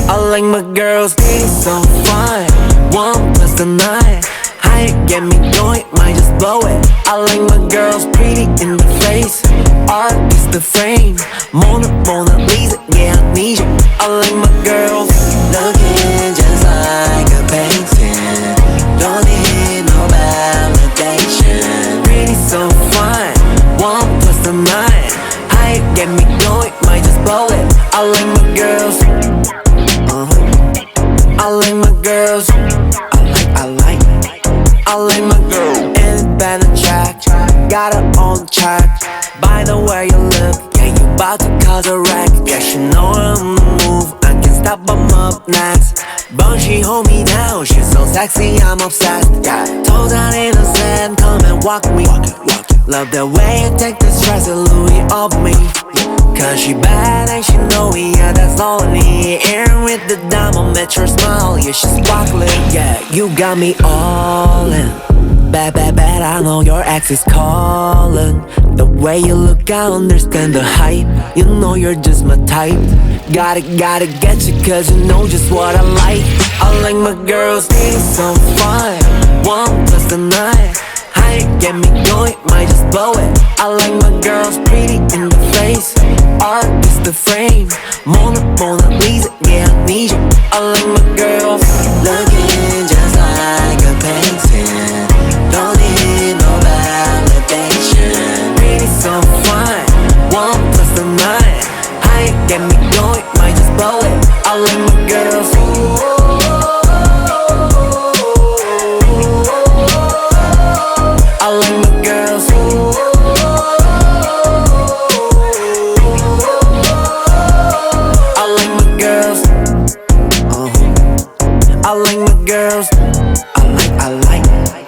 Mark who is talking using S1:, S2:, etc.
S1: I like my girls being so fine. 1 plus the 9. How you get me going, might just blow it. I like my girls pretty in the face. Art is the frame. Mona Lisa, yeah, I need you. I like my girls looking just like a painting. Don't need no validation. Pretty so fine. 1 plus the 9. How you get me going, might just blow it. I like my girls. I like my girls. I like my girl. Independent track, got her on track. By the way you look, yeah, you bout to cause a wreck. Yeah, she know I'm the move, I can't stop, I'm up next. But she hold me down, she's so sexy, I'm obsessed. Yeah, toes down in the sand, come and walk me. Love the way you take the stress and Louis off me. Cause she bad and she know me, yeah, that's all I need. Air with the diamond, met your smile, yeah, she's sparkling. Yeah, you got me all in. Bad, bad, bad, I know your ex is calling. The way you look, I understand the hype. You know you're just my type. Gotta get you cause you know just what I like. I like my girls being so fine. 1 plus the 9. How you get me going, might just blow it. I like my girls pretty in the face. Art is the frame. Mona Lisa, yeah, I need you. I like my girls looking just like a painting. Don't need no validation. Pretty so fine. 1 plus the 9. How you get me going, might just blow it. I like my girls. I like my girls. I like my girls. I like my girls. I like.